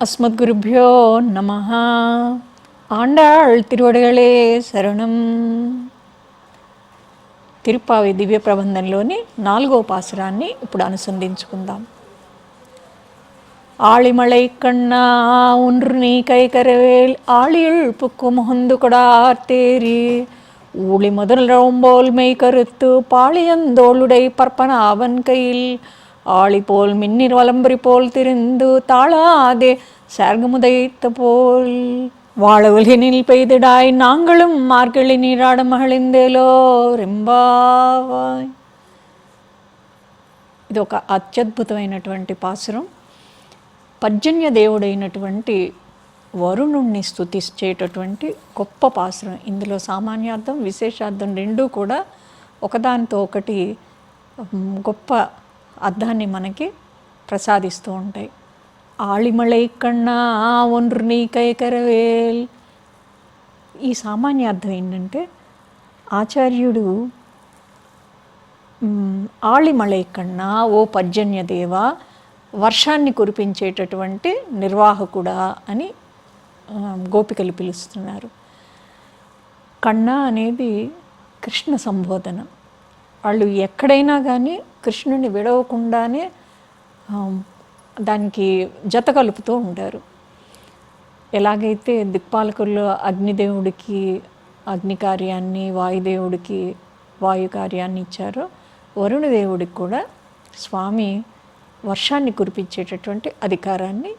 அஸ்மத்குருப்யோ நமஹ. ஆண்டாள் திருவடிகளே శరణం. తిరుప్పావి దివ్య ప్రబంధంలోని 4వ పాసురాన్ని ఇప్పుడు అనుసంధించుకుందాం. ஆழிமலை கண்ணா ஒன்று நீ கைகரவேல் ஆழியுள் புக்கு முகந்து கொடார்த்தேரி ஊழி முதல் ரோம்போல் மெய் கருத்து பாளியந்தோளுடை பற்பன அவன் கையில் ஆழி போல் மின்னிர் வலம்புரி போல் திரிந்து தாளாதே சேர்கமுதைத்த போல் வாழ உலகினில் பெய்திடாய் நாங்களும் மார்கழி நீராட மகிழ்ந்தேலோ రెంబావాయ్. ఇది ఒక అత్యద్భుతమైనటువంటి పాసురం. పర్జన్య దేవుడైనటువంటి వరుణుణ్ణి స్తుతించేటటువంటి గొప్ప పాసురం. ఇందులో సామాన్యార్థం విశేషార్థం రెండూ కూడా ఒకదానితో ఒకటి గొప్ప అర్థాన్ని మనకి ప్రసాదిస్తూ ఉంటాయి. ఆళిమళై కన్నా ఒండ్రు నీ కైకరవేల్. ఈ సామాన్యార్థం ఏంటంటే ఆచార్యుడు ఆళిమళై కన్నా ఓ పర్జన్య దేవ వర్షాన్ని కురిపించేటటువంటి నిర్వాహకుడా అని గోపికలు పిలుస్తున్నారు. కన్నా అనేది కృష్ణ సంబోధన. వాళ్ళు ఎక్కడైనా కానీ కృష్ణుని విడవకుండానే దానికి జత కలుపుతూ ఉంటారు. ఎలాగైతే దిక్పాలకుల్లో అగ్నిదేవుడికి అగ్ని కార్యాన్ని, వాయుదేవుడికి వాయు కార్యాన్ని ఇచ్చారో, వరుణదేవుడికి కూడా స్వామి వర్షాన్ని కురిపించేటటువంటి అధికారాన్ని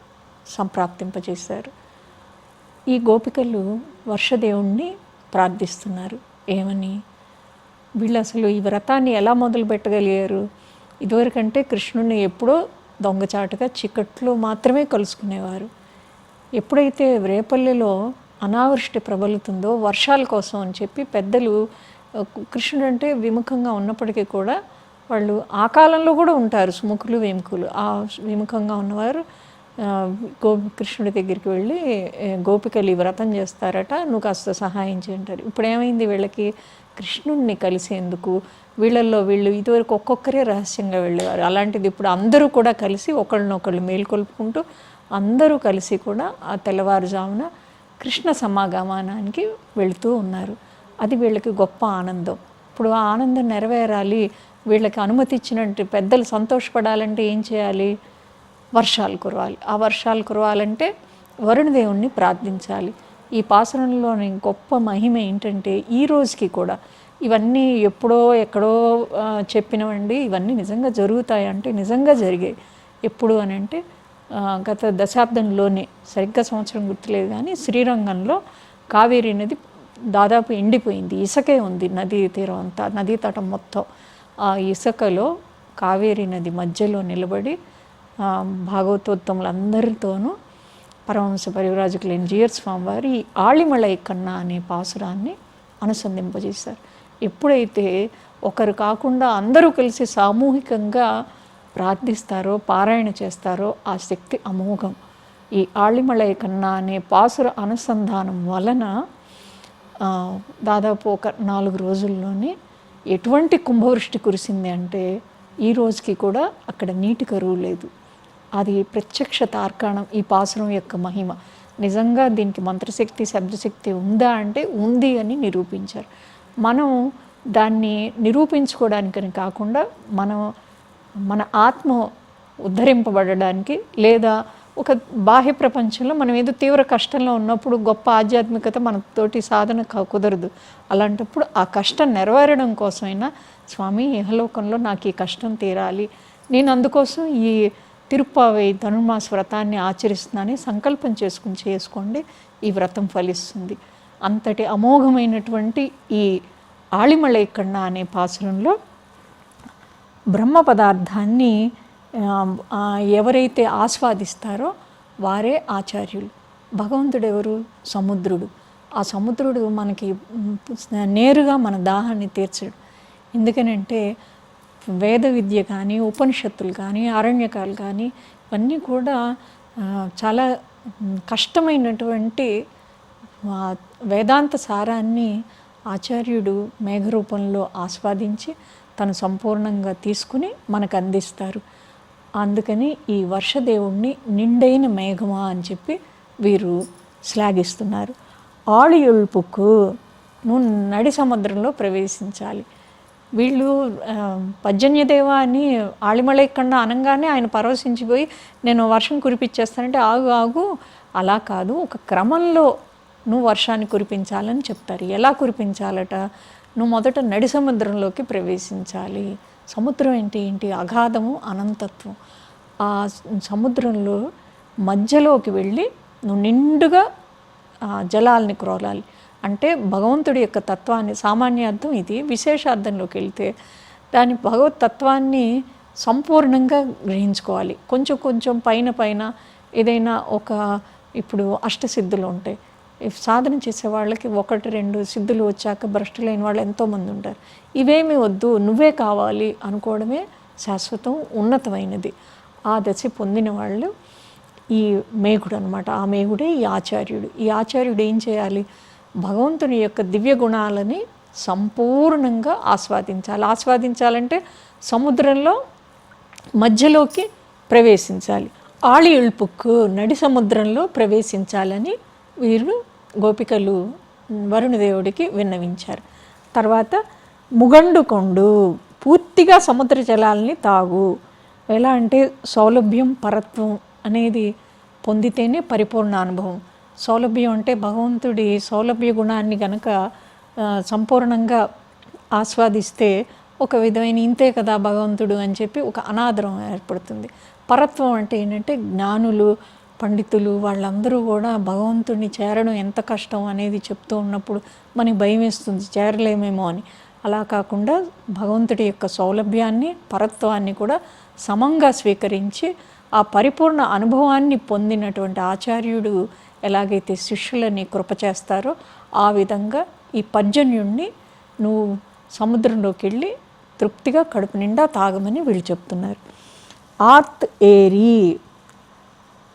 సంప్రాప్తింపజేశారు. ఈ గోపికలు వర్షదేవుణ్ణి ప్రార్థిస్తున్నారు. ఏమని? వీళ్ళు అసలు ఈ వ్రతాన్ని ఎలా మొదలు పెట్టగలిగారు? ఇదివరకంటే కృష్ణుని ఎప్పుడో దొంగచాటుగా చీకట్లో మాత్రమే కలుసుకునేవారు. ఎప్పుడైతే రేపల్లెలో అనావృష్టి ప్రబలుతుందో వర్షాల కోసం అని చెప్పి పెద్దలు, కృష్ణుడు అంటే విముఖంగా ఉన్నప్పటికీ కూడా వాళ్ళు ఆ కాలంలో కూడా ఉంటారు సుముఖులు వేముకులు. ఆ విముఖంగా ఉన్నవారు కృష్ణుడి దగ్గరికి వెళ్ళి గోపికలు ఈ వ్రతం చేస్తారట, నువ్వు కాస్త సహాయం చేయంటారు. ఇప్పుడు ఏమైంది? వీళ్ళకి కృష్ణుడిని కలిసేందుకు వీళ్ళల్లో వీళ్ళు ఇదివరకు ఒక్కొక్కరే రహస్యంగా వెళ్ళేవారు. అలాంటిది ఇప్పుడు అందరూ కూడా కలిసి ఒకళ్ళనొకళ్ళు మేల్కొల్పుకుంటూ అందరూ కలిసి కూడా ఆ తెల్లవారుజామున కృష్ణ సమాగమనానికి వెళుతూ ఉన్నారు. అది వీళ్ళకి గొప్ప ఆనందం. ఇప్పుడు ఆ ఆనందం నెరవేరాలి, వీళ్ళకి అనుమతి ఇచ్చినట్టు పెద్దలు సంతోషపడాలంటే ఏం చేయాలి? వర్షాలు కురవాలి. ఆ వర్షాలు కురవాలంటే వరుణదేవుణ్ణి ప్రార్థించాలి. ఈ పాసురంలోని గొప్ప మహిమ ఏంటంటే ఈ రోజుకి కూడా ఇవన్నీ ఎప్పుడో ఎక్కడో చెప్పినవండి, ఇవన్నీ నిజంగా జరుగుతాయి అంటే నిజంగా జరిగాయి. ఎప్పుడు అని అంటే గత దశాబ్దంలోనే, సరిగ్గా సంవత్సరం గుర్తులేదు కానీ, శ్రీరంగంలో కావేరీ నది దాదాపు ఎండిపోయింది. ఇసుకే ఉంది నదీ తీరం అంతా, నదీ తటం మొత్తం. ఆ ఇసుకలో కావేరీ నది మధ్యలో నిలబడి భాగవతోత్తములందరితోనూ పరమహంస పరివ్రాజకులైన జియర్ స్వామి వారు ఈ ఆళిమళై కన్నా అనే పాసురాన్ని అనుసంధింపజేశారు. ఎప్పుడైతే ఒకరు కాకుండా అందరూ కలిసి సామూహికంగా ప్రార్థిస్తారో, పారాయణ చేస్తారో ఆ శక్తి అమోఘం. ఈ ఆళిమళై కన్నా అనే పాసుర అనుసంధానం వలన దాదాపు ఒక 4 రోజుల్లోనే ఎటువంటి కుంభవృష్టి కురిసింది అంటే ఈ రోజుకి కూడా అక్కడ నీటి కరువు లేదు. అది ప్రత్యక్ష తార్కాణం ఈ పాసురం యొక్క మహిమ. నిజంగా దీనికి మంత్రశక్తి, శబ్దశక్తి ఉందా అంటే ఉంది అని నిరూపించారు. మనం దాన్ని నిరూపించుకోవడానికని కాకుండా మన ఆత్మ ఉద్ధరింపబడడానికి, లేదా ఒక బాహ్య ప్రపంచంలో మనం ఏదో తీవ్ర కష్టంలో ఉన్నప్పుడు గొప్ప ఆధ్యాత్మికత మనతోటి సాధన కుదరదు. అలాంటప్పుడు ఆ కష్టం నెరవేరడం కోసమైనా స్వామి ఇహలోకంలో నాకు ఈ కష్టం తీరాలి, నేను అందుకోసం ఈ తిరుప్పావై ధనుర్మాస వ్రతాన్ని ఆచరిస్తున్నానని సంకల్పం చేసుకోండి, ఈ వ్రతం ఫలిస్తుంది. అంతటి అమోఘమైనటువంటి ఈ ఆళిమళై కన్నా అనే పాసురంలో బ్రహ్మ పదార్థాన్ని ఎవరైతే ఆస్వాదిస్తారో వారే ఆచార్యులు. భగవంతుడు ఎవరు? సముద్రుడు. ఆ సముద్రుడు మనకి నేరుగా మన దాహాన్ని తీర్చడు. ఎందుకనంటే వేద విద్య కానీ, ఉపనిషత్తులు కానీ, అరణ్యకాలు కానీ ఇవన్నీ కూడా చాలా కష్టమైనటువంటి వేదాంత సారాన్ని ఆచార్యుడు మేఘరూపంలో ఆస్వాదించి తను సంపూర్ణంగా తీసుకుని మనకు అందిస్తారు. అందుకని ఈ వర్షదేవుణ్ణి నిండైన మేఘమా అని చెప్పి వీరు శ్లాఘిస్తున్నారు. ఆళియుల్పుకు, నువ్వు నడి సముద్రంలో ప్రవేశించాలి. వీళ్ళు పర్జన్యదేవ అని ఆళిమళై కన్నా అనగానే ఆయన పరవశించిపోయి నేను వర్షం కురిపించేస్తానంటే ఆగు ఆగు, అలా కాదు, ఒక క్రమంలో నువ్వు వర్షాన్ని కురిపించాలని చెప్తారు. ఎలా కురిపించాలట? నువ్వు మొదట నడి సముద్రంలోకి ప్రవేశించాలి. సముద్రం ఏంటి? అగాధము, అనంతత్వం. ఆ సముద్రంలో మధ్యలోకి వెళ్ళి నువ్వు నిండుగా జలాల్ని క్రోలాలి. అంటే భగవంతుడి యొక్క తత్వాన్ని, సామాన్య అర్థం ఇది, విశేషార్థంలోకి వెళ్తే దాని భగవత్ తత్వాన్ని సంపూర్ణంగా గ్రహించుకోవాలి. కొంచెం కొంచెం పైన ఏదైనా ఒక, ఇప్పుడు అష్టసిద్ధులు ఉంటాయి, సాధన చేసే వాళ్ళకి 1-2 సిద్ధులు వచ్చాక భ్రష్టులైన వాళ్ళు ఎంతోమంది ఉంటారు. ఇవేమీ వద్దు, నువ్వే కావాలి అనుకోవడమే శాశ్వతం, ఉన్నతమైనది. ఆ దశ పొందిన వాళ్ళు ఈ మేఘుడు అనమాట. ఆ మేఘుడే ఈ ఆచార్యుడు. ఈ ఆచార్యుడు ఏం చేయాలి? భగవంతుని యొక్క దివ్య గుణాలని సంపూర్ణంగా ఆస్వాదించాలి. ఆస్వాదించాలంటే సముద్రంలో మధ్యలోకి ప్రవేశించాలి. ఆళి ఇల్పుక్కు, నడి సముద్రంలో ప్రవేశించాలని వీరు గోపికలు వరుణదేవుడికి విన్నవించారు. తర్వాత ముగండుకొండు, పూర్తిగా సముద్ర జలాల్ని తాగు. ఎలా అంటే సౌలభ్యం, పరత్వం అనేది పొందితేనే పరిపూర్ణ అనుభవం. సౌలభ్యం అంటే భగవంతుడి సౌలభ్య గుణాన్ని గనక సంపూర్ణంగా ఆస్వాదిస్తే ఒక విధమైన ఇంతే కదా భగవంతుడు అని చెప్పి ఒక అనాదరం ఏర్పడుతుంది. పరత్వం అంటే ఏంటంటే జ్ఞానులు, పండితులు వాళ్ళందరూ కూడా భగవంతుడిని చేరడం ఎంత కష్టం అనేది చెప్తూ ఉన్నప్పుడు మనకి భయం వేస్తుంది, చేరలేమేమో అని. అలా కాకుండా భగవంతుడి యొక్క సౌలభ్యాన్ని, పరత్వాన్ని కూడా సమంగా స్వీకరించి ఆ పరిపూర్ణ అనుభవాన్ని పొందినటువంటి ఆచార్యుడు ఎలాగైతే శిష్యులని కృప చేస్తారో ఆ విధంగా ఈ పర్జన్యుణ్ణి నువ్వు సముద్రంలోకి వెళ్ళి తృప్తిగా కడుపు నిండా తాగమని వీళ్ళు చెప్తున్నారు. ఆర్త్ ఏరి,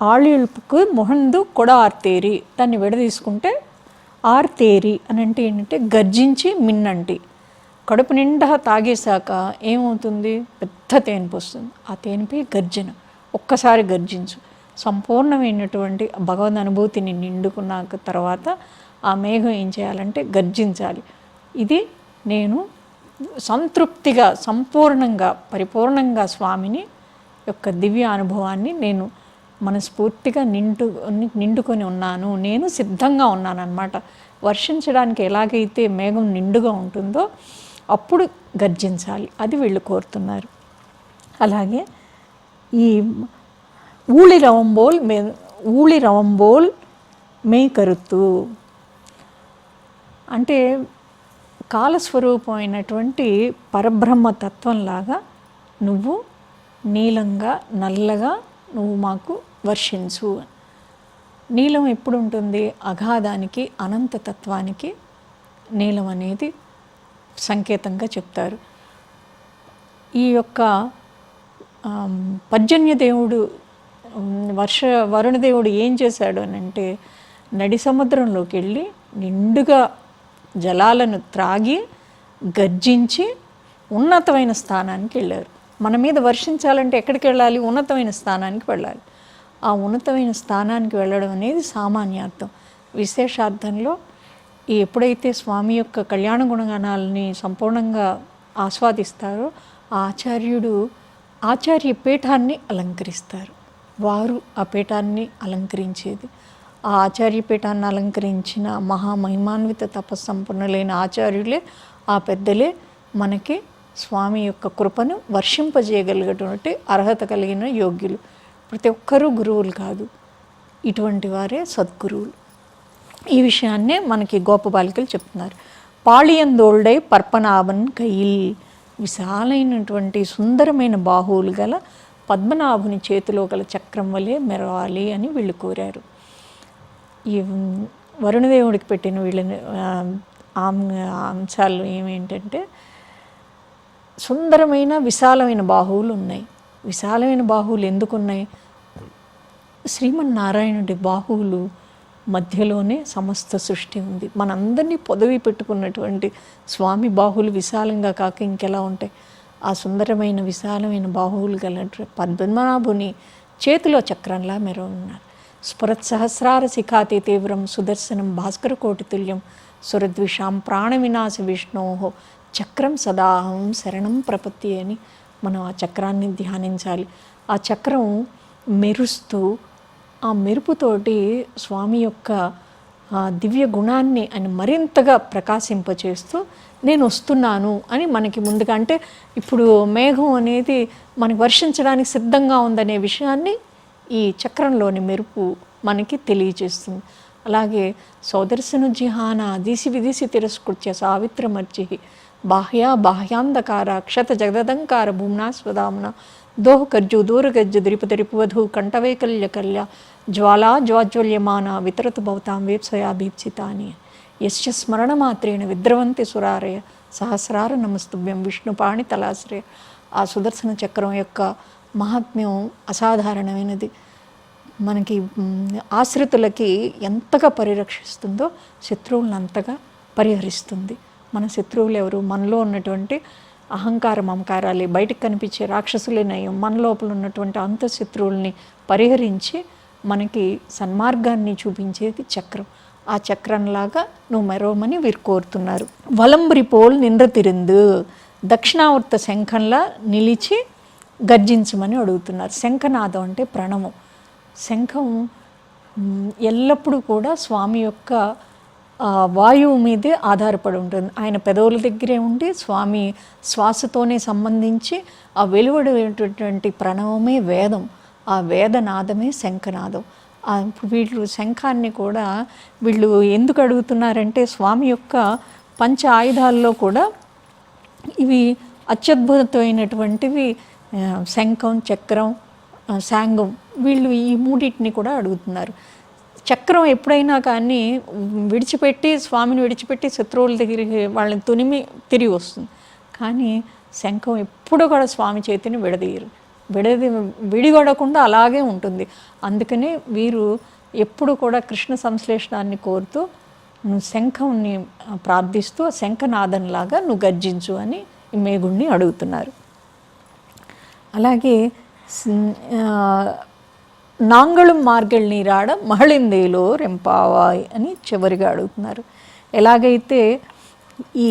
ఆళిల్పుకు మొహందు కొడ ఆర్తేరి, దాన్ని విడదీసుకుంటే ఆర్తేరి అని అంటే ఏంటంటే గర్జించి మిన్నంటి. కడుపు నిండా తాగేశాక ఏమవుతుంది? పెద్ద తేనిపు వస్తుంది. ఆ తేనిపి గర్జన, ఒక్కసారి గర్జించు. సంపూర్ణమైనటువంటి భగవద్ అనుభూతిని నిండుకున్నాక తర్వాత ఆ మేఘం ఏం చేయాలంటే గర్జించాలి. ఇది నేను సంతృప్తిగా, సంపూర్ణంగా, పరిపూర్ణంగా స్వామిని యొక్క దివ్య అనుభవాన్ని నేను మనస్ఫూర్తిగా నిండుకొని ఉన్నాను, నేను సిద్ధంగా ఉన్నాను అన్నమాట. వర్షించడానికి ఎలాగైతే మేఘం నిండుగా ఉంటుందో అప్పుడు గర్జించాలి, అది వీళ్ళు కోరుతున్నారు. అలాగే ఈ ఊళిరవంబోల్ మే కరుత్తు అంటే కాలస్వరూపమైనటువంటి పరబ్రహ్మ తత్వంలాగా నువ్వు నీలంగా, నల్లగా నువ్వు మాకు వర్షించు. నీలం ఎప్పుడు ఉంటుంది? అగాధానికి, అనంతతత్వానికి నీలం అనేది సంకేతంగా చెప్తారు. ఈ యొక్క పర్జన్యదేవుడు, వరుణదేవుడు ఏం చేశాడు అని అంటే నడి సముద్రంలోకి వెళ్ళి నిండుగా జలాలను త్రాగి గర్జించి ఉన్నతమైన స్థానానికి వెళ్ళారు. మన మీద వర్షించాలంటే ఎక్కడికి వెళ్ళాలి? ఉన్నతమైన స్థానానికి వెళ్ళాలి. ఆ ఉన్నతమైన స్థానానికి వెళ్ళడం అనేది సామాన్యార్థం. విశేషార్థంలో ఎప్పుడైతే స్వామి యొక్క కళ్యాణ గుణగణాలని సంపూర్ణంగా ఆస్వాదిస్తారో ఆ ఆచార్యుడు ఆచార్య పీఠాన్ని అలంకరిస్తారు. వారు ఆ పీఠాన్ని అలంకరించేది. ఆ ఆచార్య పీఠాన్ని అలంకరించిన మహామహిమాన్విత తపస్సంపన్నులైన ఆచార్యులే, ఆ పెద్దలే మనకి స్వామి యొక్క కృపను వర్షింపజేయగలిగేటువంటి అర్హత కలిగిన యోగ్యులు. ప్రతి ఒక్కరూ గురువులు కాదు, ఇటువంటి వారే సద్గురువులు. ఈ విషయాన్నే మనకి గోపబాలికలు చెప్తున్నారు. పాళియందోల్డై పర్పనాభన్ కైల్, విశాలైనటువంటి సుందరమైన బాహువులు గల పద్మనాభుని చేతిలో గల చక్రం వలె మెరవాలి అని వీళ్ళు కోరారు. ఈ వరుణదేవుడికి పెట్టిన వీళ్ళని అంశాలు ఏమేంటంటే సుందరమైన విశాలమైన బాహువులు ఉన్నాయి. విశాలమైన బాహువులు ఎందుకున్నాయి? శ్రీమన్నారాయణుడి బాహువులు మధ్యలోనే సమస్త సృష్టి ఉంది. మనందరినీ పొదవి పెట్టుకున్నటువంటి స్వామి బాహువులు విశాలంగా కాక ఇంకెలా ఉంటాయి? ఆ ఆ సుందరమైన విశాలమైన బాహువులు గల పద్మనాభుని చేతిలో చక్రంలా మెరవన్నారు. స్ఫురత్ సహస్రార శిఖాతి తీవ్రం సుదర్శనం భాస్కర కోటి తుల్యం సురద్విషాం ప్రాణ వినాశ విష్ణోహో చక్రం సదాహం శరణం ప్రపత్తి అని మనం ఆ చక్రాన్ని ధ్యానించాలి. ఆ చక్రం మెరుస్తూ ఆ మెరుపుతోటి స్వామి యొక్క దివ్య గుణాన్ని ఆయన మరింతగా ప్రకాశింపచేస్తూ నేను వస్తున్నాను అని మనకి ముందుగా, అంటే ఇప్పుడు మేఘం అనేది మనకి వర్షించడానికి సిద్ధంగా ఉందనే విషయాన్ని ఈ చక్రంలోని మెరుపు మనకి తెలియజేస్తుంది. అలాగే సౌదర్శను జిహాన దిశి విదిశి తిరస్కృత్య సావిత్రమర్చి బాహ్యాంధకార క్షత జగదంకార భూమ్నా స్వదామున దోహకర్జు దూరగజ్జు ద్రిపుదరిపువధు కంఠవైకల్య కల్య జ్వాలా జ్వాజ్వల్యమాన వితరతు భవతాం వేప్సయా భీప్సితాని యశ్చ స్మరణమాత్రేణ విద్రవంతి సురారయ సహస్రార నమస్తుభ్యం విష్ణుపాణి తలాశ్రయ. ఆ సుదర్శన చక్రం యొక్క మహాత్మ్యం అసాధారణమైనది. మనకి ఆశ్రితులకి ఎంతగా పరిరక్షిస్తుందో శత్రువులను అంతగా పరిహరిస్తుంది. మన శత్రువులు ఎవరు? మనలో ఉన్నటువంటి అహంకార మమకారాలే, బయటకు కనిపించే రాక్షసులే నయం. మన లోపల ఉన్నటువంటి అంతఃశత్రువుల్ని పరిహరించి మనకి సన్మార్గాన్ని చూపించేది చక్రం. ఆ చక్రంలాగా నువ్వు మెరవమని వీరు కోరుతున్నారు. వలంబరి పోల్ నింద్ర తిరిందు దక్షిణావర్త శంఖంలా నిలిచి గర్జించమని అడుగుతున్నారు. శంఖనాదం అంటే ప్రణవం. శంఖం ఎల్లప్పుడూ కూడా స్వామి యొక్క వాయువు మీదే ఆధారపడి ఉంటుంది. ఆయన పెదవుల దగ్గరే ఉండి స్వామి శ్వాసతోనే సంబంధించి ఆ వెలువడేటటువంటి ప్రణవమే వేదం. ఆ వేదనాదమే శంఖనాదం. వీళ్ళు శంఖాన్ని కూడా వీళ్ళు ఎందుకు అడుగుతున్నారంటే స్వామి యొక్క పంచ ఆయుధాల్లో కూడా ఇవి అత్యద్భుతమైనటువంటివి. శంఖం, చక్రం, శాంగం, వీళ్ళు ఈ మూడింటిని కూడా అడుగుతున్నారు. చక్రం ఎప్పుడైనా కానీ విడిచిపెట్టి స్వామిని విడిచిపెట్టి శత్రువుల దగ్గరికి వాళ్ళని తునిమి తిరిగి వస్తుంది. కానీ శంఖం ఎప్పుడూ కూడా స్వామి చేతిని విడిగొడకుండా అలాగే ఉంటుంది. అందుకనే వీరు ఎప్పుడు కూడా కృష్ణ సంశ్లేషణాన్ని కోరుతూ శంఖంని ప్రార్థిస్తూ శంఖనాదంలాగా నువ్వు గర్జించు అని ఈ మేఘుణ్ణి అడుగుతున్నారు. అలాగే నాంగళం మార్గళ్ నీరాడ మహళిందేలో రెంపావాయ్ అని చివరిగా అడుగుతున్నారు. ఎలాగైతే ఈ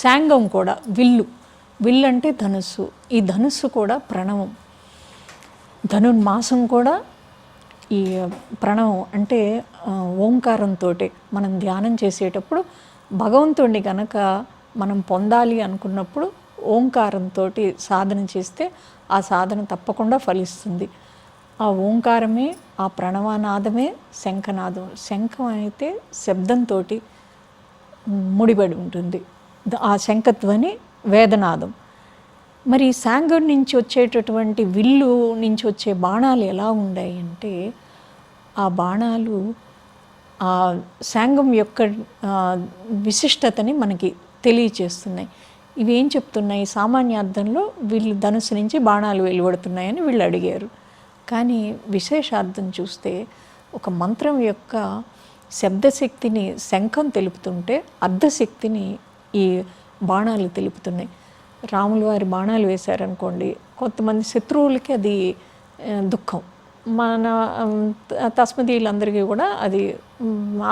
శాంగం కూడా విల్లు అంటే ధనుస్సు. ఈ ధనుస్సు కూడా ప్రణవం. ధనుర్మాసం కూడా ఈ ప్రణవం అంటే ఓంకారంతో మనం ధ్యానం చేసేటప్పుడు భగవంతుడిని కనుక మనం పొందాలి అనుకున్నప్పుడు ఓంకారంతో సాధన చేస్తే ఆ సాధన తప్పకుండా ఫలిస్తుంది. ఆ ఓంకారమే, ఆ ప్రణవనాదమే శంఖనాదం. శంఖం అయితే శబ్దంతో ముడిపడి ఉంటుంది. ఆ శంఖధ్వని వేదనాదం. మరి శాంగం నుంచి వచ్చేటటువంటి విల్లు నుంచి వచ్చే బాణాలు ఎలా ఉన్నాయి అంటే ఆ బాణాలు ఆ శాంగం యొక్క విశిష్టతని మనకి తెలియచేస్తున్నాయి. ఇవి ఏం చెప్తున్నాయి? సామాన్య అర్థంలో వీళ్ళు ధనుసు నుంచి బాణాలు వెలువడుతున్నాయని వీళ్ళు అడిగారు. కానీ విశేషార్థం చూస్తే ఒక మంత్రం యొక్క శబ్దశక్తిని శంఖం తెలుపుతుంటే అర్ధశక్తిని ఈ బాణాలు తెలుపుతున్నాయి. రాముల వారి బాణాలు వేశారనుకోండి, కొంతమంది శత్రువులకి అది దుఃఖం, మన తస్మదీయులందరికీ కూడా అది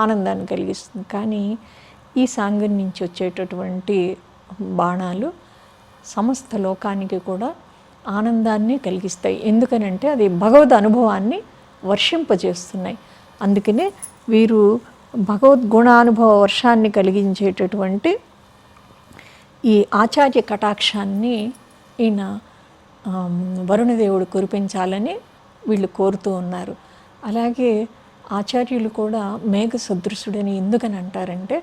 ఆనందాన్ని కలిగిస్తుంది. కానీ ఈ సాంగం నుంచి వచ్చేటటువంటి బాణాలు సమస్త లోకానికి కూడా ఆనందాన్ని కలిగిస్తాయి. ఎందుకనంటే అది భగవద్ అనుభవాన్ని వర్షింపజేస్తున్నాయి. అందుకనే వీరు భగవద్గుణానుభవ వర్షాన్ని కలిగించేటటువంటి ఈ ఆచార్య కటాక్షాన్ని ఈయన వరుణదేవుడు కురిపించాలని వీళ్ళు కోరుతూ ఉన్నారు. అలాగే ఆచార్యులు కూడా మేఘ సదృశుడని ఎందుకని అంటారంటే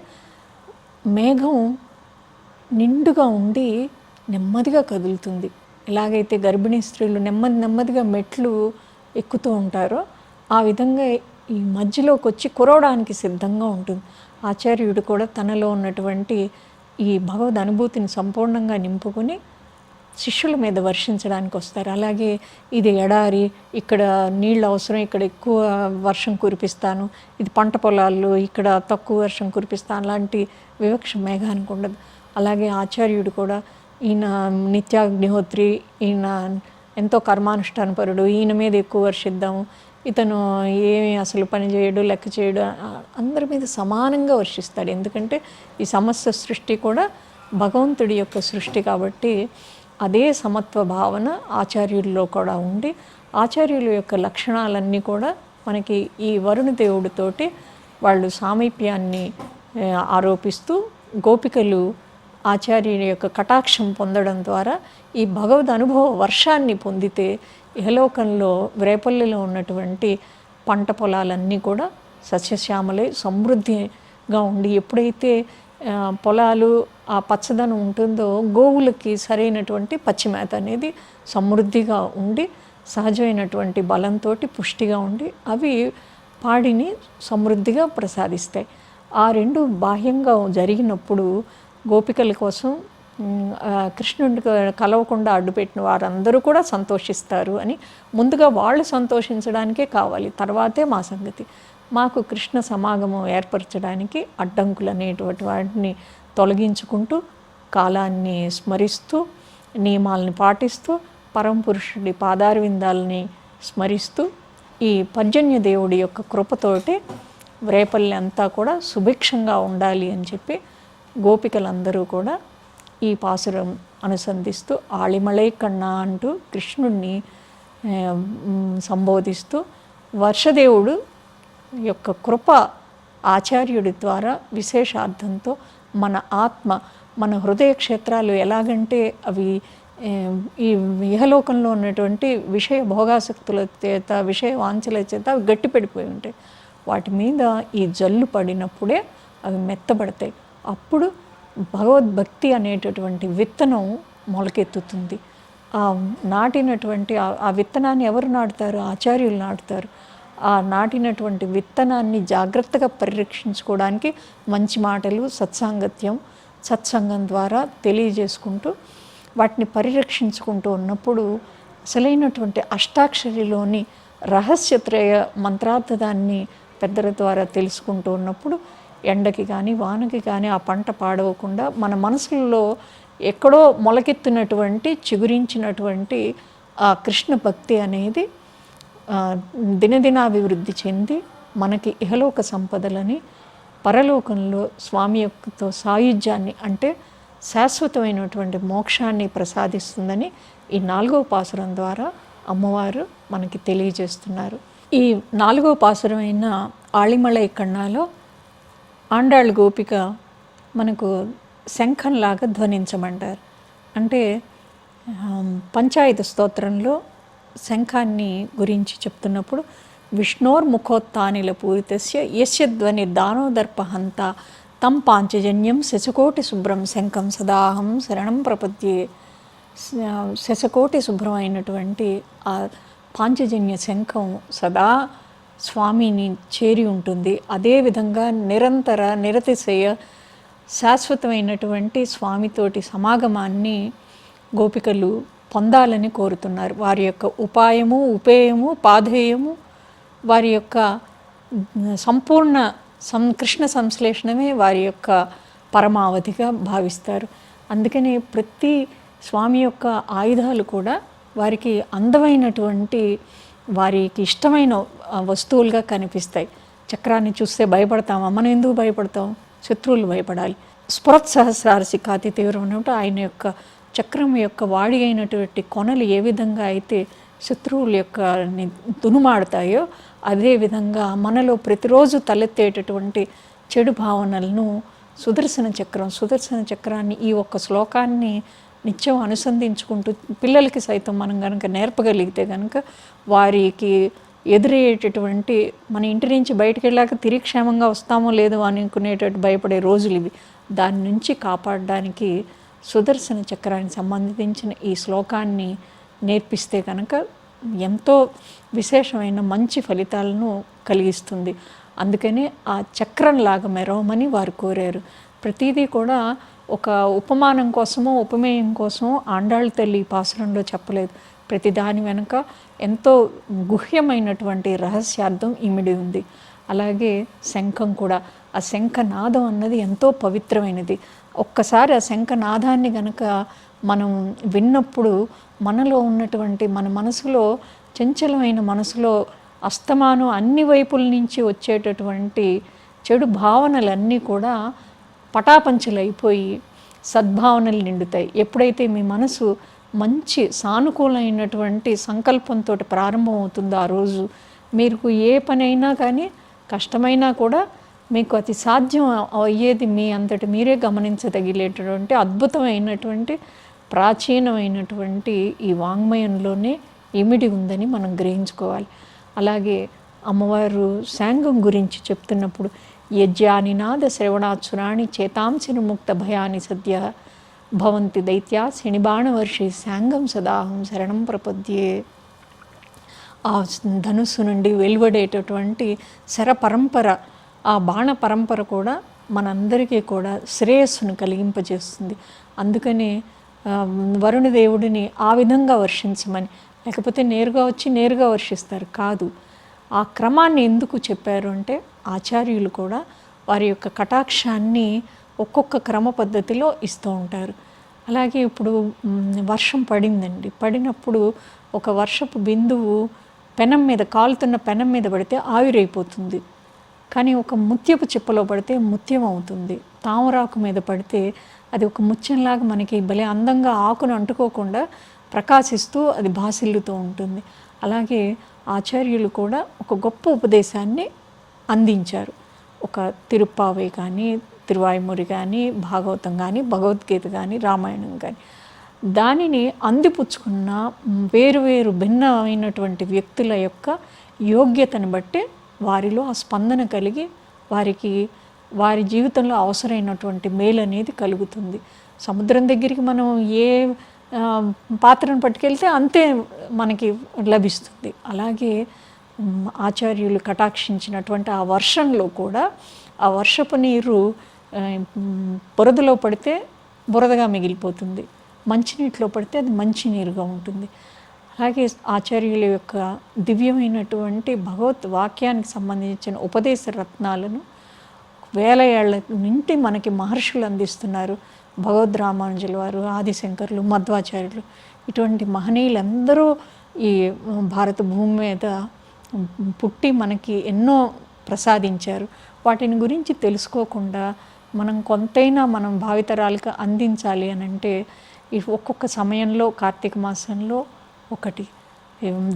మేఘం నిండుగా ఉండి నెమ్మదిగా కదులుతుంది. ఎలాగైతే గర్భిణీ స్త్రీలు నెమ్మదిగా మెట్లు ఎక్కుతూ ఉంటారో ఆ విధంగా ఈ మధ్యలోకి వచ్చి కురవడానికి సిద్ధంగా ఉంటుంది. ఆచార్యుడు కూడా తనలో ఉన్నటువంటి ఈ భగవద్ అనుభూతిని సంపూర్ణంగా నింపుకొని శిష్యుల మీద వర్షించడానికి వస్తారు. అలాగే ఇది ఎడారి, ఇక్కడ నీళ్ళు అవసరం, ఇక్కడ ఎక్కువ వర్షం కురిపిస్తాను, ఇది పంట పొలాల్లో ఇక్కడ తక్కువ వర్షం కురిపిస్తాను, అలాంటి వివక్ష మేఘానికి ఉండదు. అలాగే ఆచార్యుడు కూడా ఈయన నిత్యాగ్నిహోత్రి, ఈయన ఎంతో కర్మానుష్ఠానపరుడు, ఈయన మీద ఎక్కువ వర్షిద్దాము, ఇతను ఏమి అసలు పని చేయడు, లెక్క చేయడు, అందరి మీద సమానంగా వర్షిస్తాడు. ఎందుకంటే ఈ సమస్త సృష్టి కూడా భగవంతుడి యొక్క సృష్టి కాబట్టి అదే సమత్వ భావన ఆచార్యుల్లో కూడా ఉండి, ఆచార్యుల యొక్క లక్షణాలన్నీ కూడా మనకి ఈ వరుణ దేవుడితోటి వాళ్ళు సామీప్యాన్ని ఆరోపిస్తూ గోపికలు ఆచార్యుని యొక్క కటాక్షం పొందడం ద్వారా ఈ భగవద్ అనుభవ వర్షాన్ని పొందితే ఇహలోకంలో రేపల్లిలో ఉన్నటువంటి పంట పొలాలన్నీ కూడా సస్యశ్యామలై సమృద్ధిగా ఉండి, ఎప్పుడైతే పొలాలు ఆ పచ్చదనం ఉంటుందో గోవులకి సరైనటువంటి పచ్చిమేత అనేది సమృద్ధిగా ఉండి సహజమైనటువంటి బలంతో పుష్టిగా ఉండి అవి పాడిని సమృద్ధిగా ప్రసాదిస్తాయి. ఆ రెండు బాహ్యంగా జరిగినప్పుడు గోపికల కోసం కృష్ణుడిని కలవకుండా అడ్డుపెట్టిన వారందరూ కూడా సంతోషిస్తారు అని ముందుగా వాళ్ళు సంతోషించడానికే కావాలి, తర్వాతే మా సంగతి. మాకు కృష్ణ సమాగమం ఏర్పరచడానికి అడ్డంకులు అనేటువంటి వాటిని తొలగించుకుంటూ కాలాన్ని స్మరిస్తూ నియమాలని పాటిస్తూ పరమపురుషుడి పాదారవిందాలని స్మరిస్తూ ఈ పర్జన్య దేవుడి యొక్క కృపతోటి రేపల్లి అంతా కూడా సుభిక్షంగా ఉండాలి అని చెప్పి గోపికలందరూ కూడా ఈ పాసురం అనుసంధిస్తూ ఆళిమళై కన్నా అంటూ కృష్ణుడిని సంబోధిస్తూ వర్షదేవుడు యొక్క కృప ఆచార్యుడి ద్వారా విశేషార్థంతో మన ఆత్మ, మన హృదయ క్షేత్రాలు ఎలాగంటే అవి ఈ ఇహలోకంలో ఉన్నటువంటి విషయ భోగాసక్తుల చేత, విషయ వాంఛల చేత అవి గట్టిపడిపోయి ఉంటాయి. వాటి మీద ఈ జల్లు పడినప్పుడే అవి మెత్తబడతాయి. అప్పుడు భగవద్భక్తి అనేటటువంటి విత్తనం మొలకెత్తుతుంది. ఆ నాటినటువంటి ఆ విత్తనాన్ని ఎవరు నాటుతారు? ఆచార్యులు నాటుతారు. ఆ నాటినటువంటి విత్తనాన్ని జాగ్రత్తగా పరిరక్షించుకోవడానికి మంచి మాటలు, సత్సంగం ద్వారా తెలియజేసుకుంటూ వాటిని పరిరక్షించుకుంటూ ఉన్నప్పుడు అసలైనటువంటి అష్టాక్షరిలోని రహస్యత్రయ మంత్రార్థాన్ని పెద్దల ద్వారా తెలుసుకుంటూ ఉన్నప్పుడు ఎండకి కానీ వానకి కానీ ఆ పంట పాడవకుండా మన మనసుల్లో ఎక్కడో మొలకెత్తినటువంటి చిగురించినటువంటి ఆ కృష్ణ భక్తి అనేది దినదినాభివృద్ధి చెంది మనకి ఇహలోక సంపదలని, పరలోకంలో స్వామి యొక్కతో సాయుధ్యాన్ని అంటే శాశ్వతమైనటువంటి మోక్షాన్ని ప్రసాదిస్తుందని ఈ 4వ పాసురం ద్వారా అమ్మవారు మనకి తెలియజేస్తున్నారు. ఈ 4వ పాసురమైన ఆళిమళై కన్నాలో ఆండాళ్ళ గోపిక మనకు శంఖంలాగా ధ్వనించమంటారు. అంటే పంచాయత స్తోత్రంలో శంఖాన్ని గురించి చెప్తున్నప్పుడు విష్ణోర్ముఖోత్థానిల పూరితస్య యస్య ధ్వని దానోదర్పహంత తం పాంచజన్యం శశకోటి శుభ్రం శంఖం సదాహం శరణం ప్రపద్యే. శశకోటి శుభ్రమైనటువంటి ఆ పాంచజన్య శంఖం సదా స్వామిని చేరి ఉంటుంది. అదేవిధంగా నిరతిశయ శాశ్వతమైనటువంటి స్వామితోటి సమాగమాన్ని గోపికలు పొందాలని కోరుతున్నారు. వారి యొక్క ఉపాయము, ఉపేయము, పాధేయము, వారి యొక్క సంపూర్ణ కృష్ణ సంశ్లేషణమే వారి యొక్క పరమావధిగా భావిస్తారు. అందుకని ప్రతి స్వామి యొక్క ఆయుధాలు కూడా వారికి అందమైనటువంటి, వారికి ఇష్టమైన వస్తువులుగా కనిపిస్తాయి. చక్రాన్ని చూస్తే భయపడతామా? మనం ఎందుకు భయపడతాం? శత్రువులు భయపడాలి. స్ఫురత్ సహస్రారసికాతి తీవ్రం అన్నట్టు ఆయన యొక్క చక్రం యొక్క వాడి అయినటువంటి కొనలు ఏ విధంగా అయితే శత్రువుల యొక్క దునుమాడతాయో అదేవిధంగా మనలో ప్రతిరోజు తలెత్తేటటువంటి చెడు భావనలను సుదర్శన చక్రాన్ని ఈ ఒక్క శ్లోకాన్ని నిత్యం అనుసంధించుకుంటూ పిల్లలకి సైతం మనం కనుక నేర్పగలిగితే కనుక వారికి ఎదురయ్యేటటువంటి, మన ఇంటి నుంచి బయటకు వెళ్ళాక తిరిగి క్షేమంగా వస్తామో లేదో అనుకునేటట్టు భయపడే రోజులు ఇవి. దాని నుంచి కాపాడడానికి సుదర్శన చక్రానికి సంబంధించిన ఈ శ్లోకాన్ని నేర్పిస్తే కనుక ఎంతో విశేషమైన మంచి ఫలితాలను కలిగిస్తుంది. అందుకని ఆ చక్రంలాగా మెరవమని వారు కోరారు. ప్రతిదీ కూడా ఒక ఉపమానం కోసమో ఉపమేయం కోసమో ఆండాళ్ళ తల్లి పాసురంలో చెప్పలేదు. ప్రతి దాని వెనుక ఎంతో గుహ్యమైనటువంటి రహస్యార్థం ఇమిడి ఉంది. అలాగే శంఖం కూడా, ఆ శంఖనాదం అన్నది ఎంతో పవిత్రమైనది. ఒక్కసారి ఆ శంఖనాదాన్ని గనక మనం విన్నప్పుడు మనలో ఉన్నటువంటి మన మనసులో, చంచలమైన మనసులో అస్తమానం అన్ని వైపుల నుంచి వచ్చేటటువంటి చెడు భావనలన్నీ కూడా పటాపంచలైపోయి సద్భావనలు నిండుతాయి. ఎప్పుడైతే మీ మనసు మంచి సానుకూలమైనటువంటి సంకల్పంతో ప్రారంభం అవుతుందో ఆ రోజు మీకు ఏ పనైనా కానీ కష్టమైనా కూడా మీకు అతి సాధ్యం అయ్యేది మీ అంతటి మీరే గమనించదగిలేటటువంటి అద్భుతమైనటువంటి ప్రాచీనమైనటువంటి ఈ వాంగ్మయంలోనే ఇమిడి ఉందని మనం గ్రహించుకోవాలి. అలాగే అమ్మవారు శాంగం గురించి చెప్తున్నప్పుడు యజ్ఞానినాద శ్రవణాచురాణి చేతాంసిన ముక్త భయాని సద్య భవంతి దైత్యా శనిబాణవర్షి శాంగం సదాహం శరణం ప్రపద్యే. ఆ ధనుస్సు నుండి వెలువడేటటువంటి శర పరంపర, ఆ బాణ పరంపర కూడా మనందరికీ కూడా శ్రేయస్సును కలిగింపజేస్తుంది. అందుకనే వరుణదేవుడిని ఆ విధంగా వర్షించమని, లేకపోతే నేరుగా వచ్చి నేరుగా వర్షిస్తారు కాదు. ఆ క్రమాన్ని ఎందుకు చెప్పారు అంటే ఆచార్యులు కూడా వారి యొక్క కటాక్షాన్ని ఒక్కొక్క క్రమ పద్ధతిలో ఇస్తూ ఉంటారు. అలాగే ఇప్పుడు వర్షం పడిందండి, పడినప్పుడు ఒక వర్షపు బిందువు పెనం మీద, కాలుతున్న పెనం మీద పడితే ఆవిరైపోతుంది. కానీ ఒక ముత్యపు చిప్పలో పడితే ముత్యం అవుతుంది. తామరాకు మీద పడితే అది ఒక ముత్యంలాగా మనకి భలే అందంగా ఆకును అంటుకోకుండా ప్రకాశిస్తూ అది భాసిల్లుతూ ఉంటుంది. అలాగే ఆచార్యులు కూడా ఒక గొప్ప ఉపదేశాన్ని అందించారు. ఒక తిరుప్పావై కానీ, తిరువాయుమొరి కానీ, భాగవతం కానీ, భగవద్గీత కానీ, రామాయణం కానీ, దానిని అందిపుచ్చుకున్న వేరు భిన్నమైనటువంటి వ్యక్తుల యొక్క యోగ్యతను బట్టి వారిలో ఆ స్పందన కలిగి వారి జీవితంలో అవసరమైనటువంటి మేలు అనేది కలుగుతుంది. సముద్రం దగ్గరికి మనం ఏ పాత్రను పట్టుకెళ్తే అంతే మనకి లభిస్తుంది. అలాగే ఆచార్యులు కటాక్షించినటువంటి ఆ వర్షంలో కూడా ఆ వర్షపు నీరు బురదలో పడితే బురదగా మిగిలిపోతుంది, మంచినీటిలో పడితే అది మంచినీరుగా ఉంటుంది. అలాగే ఆచార్యుల యొక్క దివ్యమైనటువంటి భగవత్ వాక్యానికి సంబంధించిన ఉపదేశ రత్నాలను వేల ఏళ్ల నుండి మనకి మహర్షులు అందిస్తున్నారు. భగవద్ రామానుజుల వారు, ఆదిశంకరులు, మధ్వాచార్యులు, ఇటువంటి మహనీయులందరూ ఈ భారత భూమి మీద పుట్టి మనకి ఎన్నో ప్రసాదించారు. వాటిని గురించి తెలుసుకోకుండా మనం కొంతైనా మనం భావితరాలకు అందించాలి అని అంటే ఈ ఒక్కొక్క సమయంలో, కార్తీక మాసంలో ఒకటి,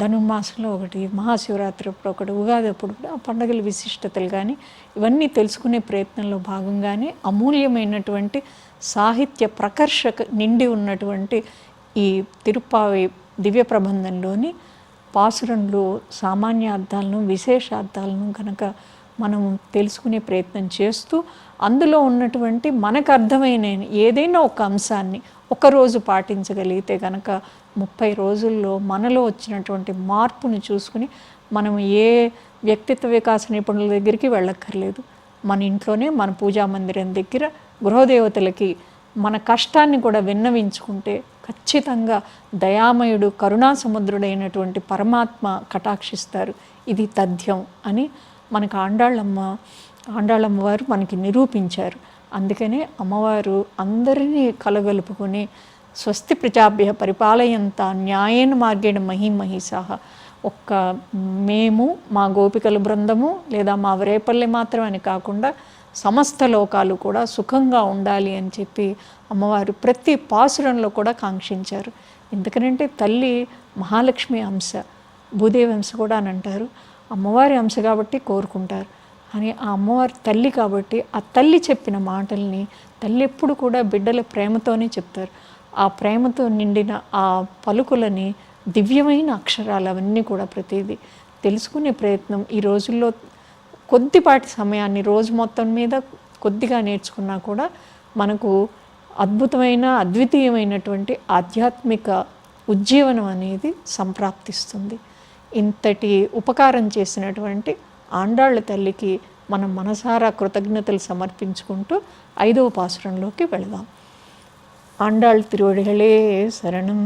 ధనుర్మాసంలో ఒకటి, మహాశివరాత్రి అప్పుడు ఒకటి, ఉగాది అప్పుడు ఆ పండుగల విశిష్టతలు కానీ ఇవన్నీ తెలుసుకునే ప్రయత్నంలో భాగంగానే అమూల్యమైనటువంటి సాహిత్య ప్రకర్షక నిండి ఉన్నటువంటి ఈ తిరుప్పావై దివ్య ప్రబంధంలోని పాసురంలో సామాన్య అర్థాలను, విశేషార్థాలను కనుక మనం తెలుసుకునే ప్రయత్నం చేస్తూ అందులో ఉన్నటువంటి మనకు అర్థమైన ఏదైనా ఒక అంశాన్ని ఒకరోజు పాటించగలిగితే కనుక 30 రోజుల్లో మనలో వచ్చినటువంటి మార్పును చూసుకుని మనం ఏ వ్యక్తిత్వ వికాస నిపుణుల దగ్గరికి వెళ్ళక్కర్లేదు. మన ఇంట్లోనే, మన పూజా మందిరం దగ్గర గృహదేవతలకి మన కష్టాన్ని కూడా విన్నవించుకుంటే ఖచ్చితంగా దయామయుడు, కరుణా సముద్రుడైనటువంటి పరమాత్మ కటాక్షిస్తారు. ఇది తథ్యం అని మనకు ఆండాళ్ళమ్మ వారు మనకి నిరూపించారు. అందుకనే అమ్మవారు అందరినీ కలగలుపుకొని స్వస్తి ప్రజాభ్య పరిపాలయంత న్యాయేన మార్గేణ మహిమహిషాః, ఒక్క మేము, మా గోపికల బృందము లేదా మా రేపల్లె మాత్రం అని కాకుండా సమస్త లోకాలు కూడా సుఖంగా ఉండాలి అని చెప్పి అమ్మవారు ప్రతి పాసురంలో కూడా కాంక్షించారు. ఎందుకంటే తల్లి మహాలక్ష్మి అంశ, భూదేవి అంశ కూడా అని అంటారు. అమ్మవారి అంశ కాబట్టి కోరుకుంటారు. అని ఆ అమ్మవారి తల్లి కాబట్టి ఆ తల్లి చెప్పిన మాటల్ని తల్లి ఎప్పుడు కూడా బిడ్డల ప్రేమతోనే చెప్తారు. ఆ ప్రేమతో నిండిన ఆ పలుకులని, దివ్యమైన అక్షరాలు అవన్నీ కూడా ప్రతిదీ తెలుసుకునే ప్రయత్నం ఈ రోజుల్లో కొద్దిపాటి సమయాన్ని రోజు మొత్తం మీద కొద్దిగా నేర్చుకున్నా కూడా మనకు అద్భుతమైన, అద్వితీయమైనటువంటి ఆధ్యాత్మిక ఉజ్జీవనం అనేది సంప్రాప్తిస్తుంది. ఇంతటి ఉపకారం చేసినటువంటి ఆండాళ్ళ తల్లికి మనం మనసారా కృతజ్ఞతలు సమర్పించుకుంటూ 5వ పాసురంలోకి వెళదాం. ఆండాళ్ తిరువడిகளே శరణం.